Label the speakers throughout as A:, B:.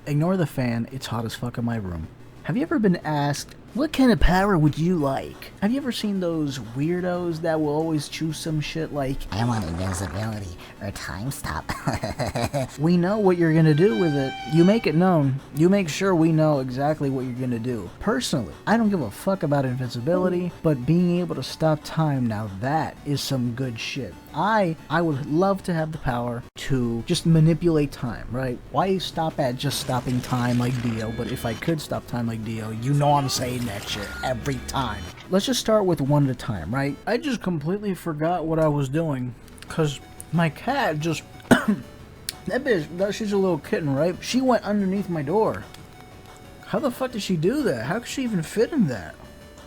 A: Ignore the fan, it's hot as fuck in my room. Have you ever been asked, what kind of power would you like? Have you ever seen those weirdos that will always choose some shit like,
B: I want invincibility or time stop.
A: we know what you're gonna do with it. You make it known. You make sure we know exactly what you're gonna do. Personally, I don't give a fuck about invincibility, but being able to stop time, now that is some good shit. I would love to have the power to just manipulate time, right? Why stop at just stopping time like Dio? But if I could stop time like Dio, you know I'm saying that shit every time. Let's just start with one at a time, right? I just completely forgot what I was doing, cause my cat just that bitch, she's a little kitten, right? She went underneath my door. How the fuck did she do that? How could she even fit in that?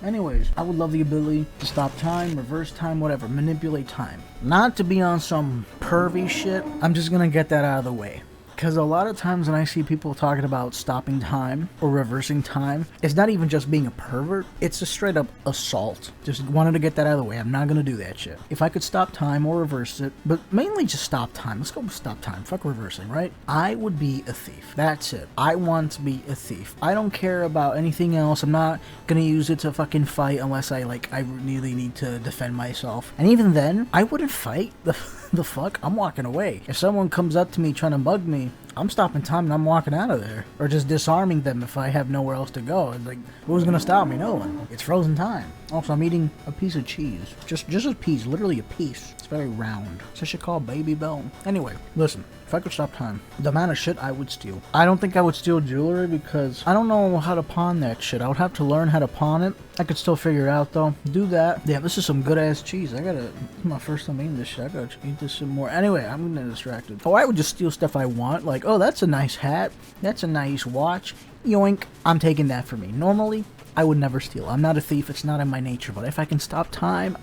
A: Anyways, I would love the ability to stop time, reverse time, whatever, manipulate time. Not to be on some pervy shit, I'm just gonna get that out of the way. Because a lot of times when I see people talking about stopping time or reversing time, it's not even just being a pervert, it's a straight up assault. Just wanted to get that out of the way. I'm not going to do that shit. If I could stop time or reverse it, but mainly just stop time. Let's go with stop time. Fuck reversing, right? I would be a thief. That's it. I want to be a thief. I don't care about anything else. I'm not going to use it to fucking fight unless I really need to defend myself. And even then, I wouldn't fight. The fuck? I'm walking away. If someone comes up to me trying to mug me, I'm stopping time and I'm walking out of there. Or just disarming them if I have nowhere else to go. It's like, who's gonna stop me? No one. It's frozen time. Also, I'm eating a piece of cheese. Just a piece. Literally a piece. It's very round. It's a shit called Baby Bell. Anyway, listen. If I could stop time, the amount of shit I would steal. I don't think I would steal jewelry because I don't know how to pawn that shit. I would have to learn how to pawn it. I could still figure it out though. Do that. Yeah, this is some good ass cheese. This is my first time eating this shit. I gotta eat this some more. Anyway, I'm getting distracted. Oh, I would just steal stuff I want. Like, oh, that's a nice hat. That's a nice watch. Yoink. I'm taking that for me. Normally, I would never steal. I'm not a thief. It's not in my nature. But if I can stop time,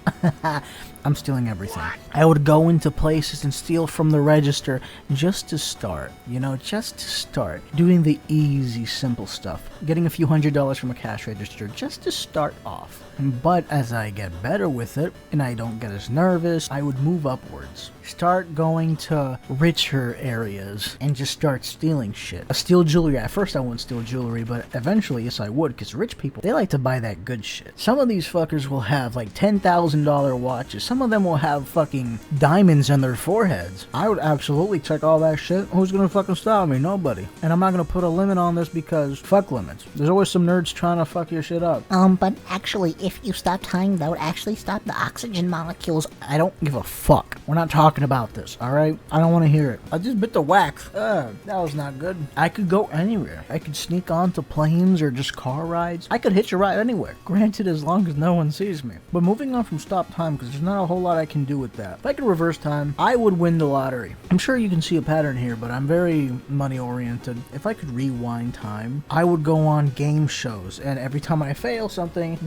A: I'm stealing everything. I would go into places and steal from the register just to start. You know, just to start. Doing the easy, simple stuff. Getting a few $100s from a cash register just to start off. But as I get better with it, and I don't get as nervous, I would move upwards. Start going to richer areas and just start stealing shit. Steal jewelry. At first I wouldn't steal jewelry, but eventually, yes I would, because rich people, they like to buy that good shit. Some of these fuckers will have like $10,000 watches. Some of them will have fucking diamonds on their foreheads. I would absolutely check all that shit. Who's gonna fucking stop me? Nobody. And I'm not gonna put a limit on this because fuck limits. There's always some nerds trying to fuck your shit up.
B: But actually, if you stop time, that would actually stop the oxygen molecules.
A: I don't give a fuck. We're not talking about this, alright? I don't want to hear it. I just bit the wax. That was not good. I could go anywhere. I could sneak onto planes or just car rides. I could hitch a ride anywhere. Granted, as long as no one sees me. But moving on from stop time, because there's not a whole lot I can do with that. If I could reverse time, I would win the lottery. I'm sure you can see a pattern here, but I'm very money oriented. If I could rewind time, I would go on game shows, and every time I fail something,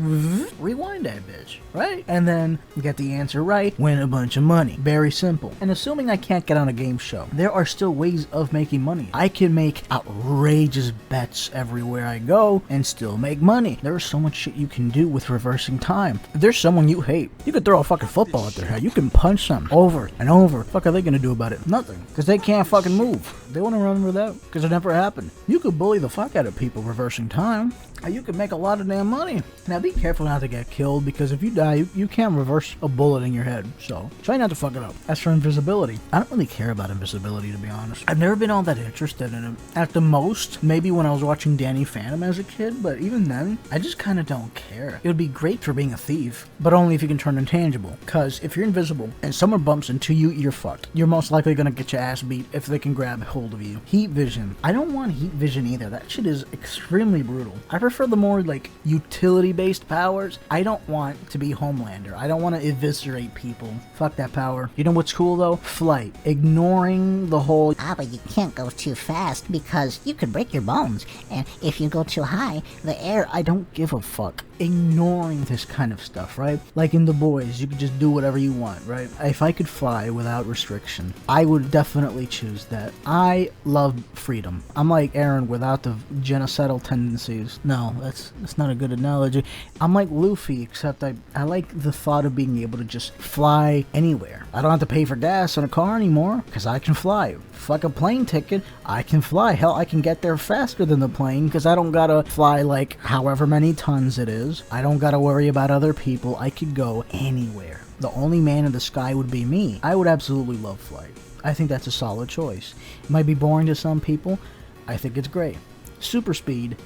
A: rewind that bitch, right? And then get the answer right, win a bunch of money. Very simple. And assuming I can't get on a game show, there are still ways of making money. I can make outrageous bets everywhere I go and still make money. There's so much shit you can do with reversing time. If there's someone you hate, you could throw a fucking football at their head. You can punch them over and over. What the fuck are they gonna do about it? Nothing. Because they can't fucking move. They want to remember that because it never happened. You could bully the fuck out of people reversing time. You could make a lot of damn money. Now be careful not to get killed, because if you die, you can't reverse a bullet in your head. So try not to fuck it up. As for invisibility, I don't really care about invisibility, to be honest. I've never been all that interested in it. At the most, maybe when I was watching Danny Phantom as a kid, but even then, I just kind of don't care. It would be great for being a thief, but only if you can turn intangible. Because if you're invisible and someone bumps into you, you're fucked. You're most likely gonna get your ass beat if they can grab hold of you. Heat vision. I don't want heat vision either. That shit is extremely brutal. I prefer the more like utility-based powers. I don't want to be Homelander. I don't want to eviscerate people. Fuck that power. You know what's cool though? Flight. Ignoring the whole
B: But you can't go too fast because you could break your bones. And if you go too high, the air...
A: I don't give a fuck. ignoring this kind of stuff, right? Like in The Boys, you could just do whatever you want, right? If I could fly without restriction, I would definitely choose that. I love freedom. I'm like Aaron without the genocidal tendencies. No, that's not a good analogy. I'm like Luffy, except I like the thought of being able to just fly anywhere. I don't have to pay for gas on a car anymore, because I can fly. Fuck a plane ticket, I can fly. Hell, I can get there faster than the plane, because I don't gotta fly like however many tons it is. I don't gotta worry about other people. I could go anywhere. The only man in the sky would be me. I would absolutely love flight. I think that's a solid choice. It might be boring to some people. I think it's great. Super speed.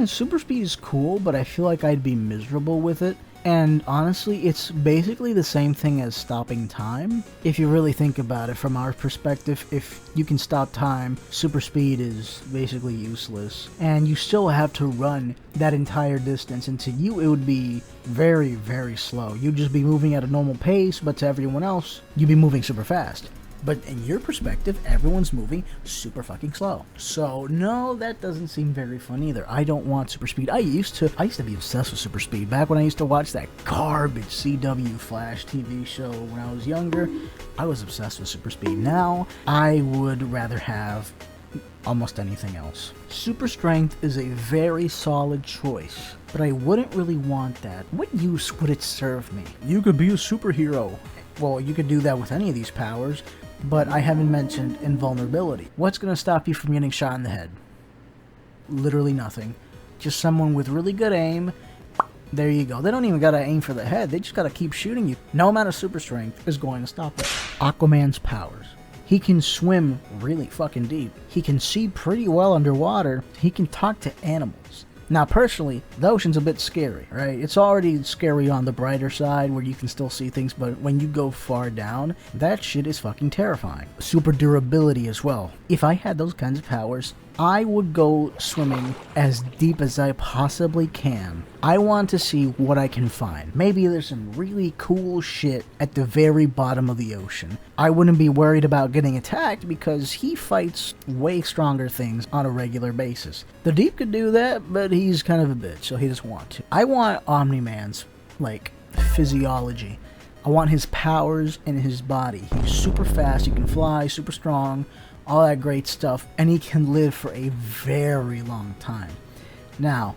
A: Super speed is cool, but I feel like I'd be miserable with it. And honestly, it's basically the same thing as stopping time. If you really think about it from our perspective, if you can stop time, super speed is basically useless. And you still have to run that entire distance, and to you it would be very, very slow. You'd just be moving at a normal pace, but to everyone else, you'd be moving super fast. But in your perspective, everyone's moving super fucking slow. So no, that doesn't seem very fun either. I don't want super speed. I used to be obsessed with super speed. Back when I used to watch that garbage CW Flash TV show when I was younger, I was obsessed with super speed. Now, I would rather have almost anything else. Super strength is a very solid choice, but I wouldn't really want that. What use would it serve me? You could be a superhero. Well, you could do that with any of these powers, but I haven't mentioned invulnerability. What's going to stop you from getting shot in the head? Literally nothing. Just someone with really good aim. There you go. They don't even got to aim for the head. They just got to keep shooting you. No amount of super strength is going to stop it. Aquaman's powers. He can swim really fucking deep. He can see pretty well underwater. He can talk to animals. Now, personally, the ocean's a bit scary, right? It's already scary on the brighter side where you can still see things, but when you go far down, that shit is fucking terrifying. Super durability as well. If I had those kinds of powers, I would go swimming as deep as I possibly can. I want to see what I can find. Maybe there's some really cool shit at the very bottom of the ocean. I wouldn't be worried about getting attacked because he fights way stronger things on a regular basis. The Deep could do that, but he's kind of a bitch, so he doesn't want to. I want Omni-Man's, physiology. I want his powers in his body. He's super fast, he can fly, super strong, all that great stuff, and he can live for a very long time. Now,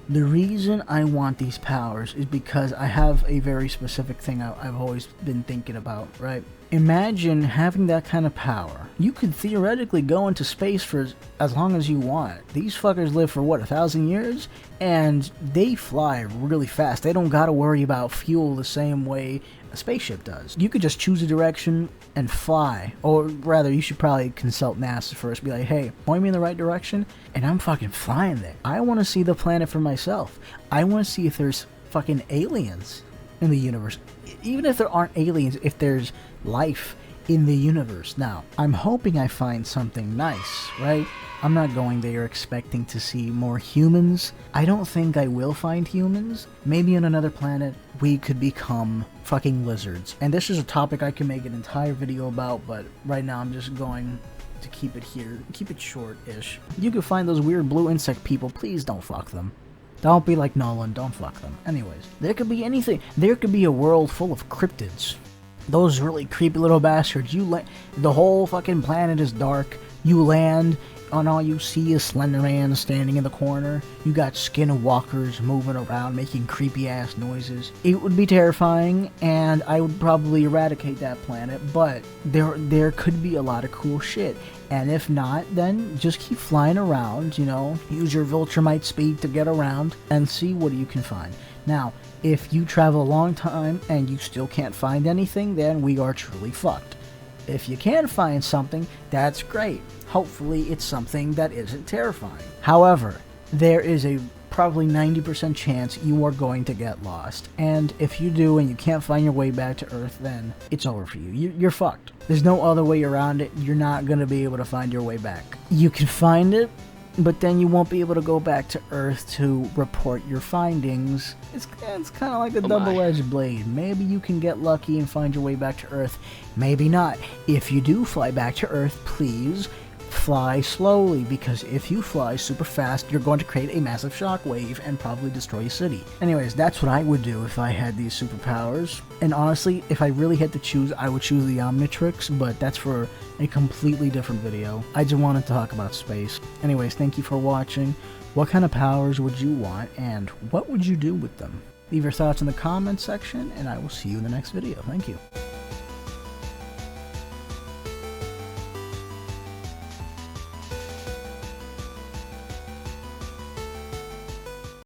A: the reason I want these powers is because I have a very specific thing I've always been thinking about, right? Imagine having that kind of power. You could theoretically go into space for as long as you want. These fuckers live for 1,000 years? And they fly really fast. They don't gotta worry about fuel the same way a spaceship does. You could just choose a direction and fly. Or rather, you should probably consult NASA first. Be like, hey, point me in the right direction, and I'm fucking flying there. I want to see the planet for myself. I want to see if there's fucking aliens in the universe. Even if there aren't aliens, if there's life in the universe. Now, I'm hoping I find something nice, right? I'm not going there expecting to see more humans. I don't think I will find humans. Maybe on another planet, we could become fucking lizards. And this is a topic I can make an entire video about, but right now I'm just going to keep it here. Keep it short-ish. You can find those weird blue insect people. Please don't fuck them. Don't be like Nolan. Don't fuck them. Anyways, there could be anything. There could be a world full of cryptids. Those really creepy little bastards. The whole fucking planet is dark. You land, and all you see is Slender Man standing in the corner. You got skinwalkers moving around, making creepy ass noises. It would be terrifying, and I would probably eradicate that planet. But there could be a lot of cool shit. And if not, then just keep flying around. Use your Viltrumite speed to get around and see what you can find. Now, if you travel a long time and you still can't find anything, then we are truly fucked. If you can find something, that's great. Hopefully it's something that isn't terrifying. However, there is a probably 90% chance you are going to get lost. And if you do and you can't find your way back to Earth, then it's over for you. You're fucked. There's no other way around it. You're not going to be able to find your way back. You can find it, but then you won't be able to go back to Earth to report your findings. It's kind of like a double-edged blade. Maybe you can get lucky and find your way back to Earth. Maybe not. If you do fly back to Earth, please fly slowly, because if you fly super fast, you're going to create a massive shockwave and probably destroy a city. Anyways, that's what I would do if I had these superpowers. And honestly, if I really had to choose, I would choose the Omnitrix, but that's for a completely different video. I just wanted to talk about space. Anyways, thank you for watching. What kind of powers would you want, and what would you do with them? Leave your thoughts in the comments section, and I will see you in the next video. Thank you.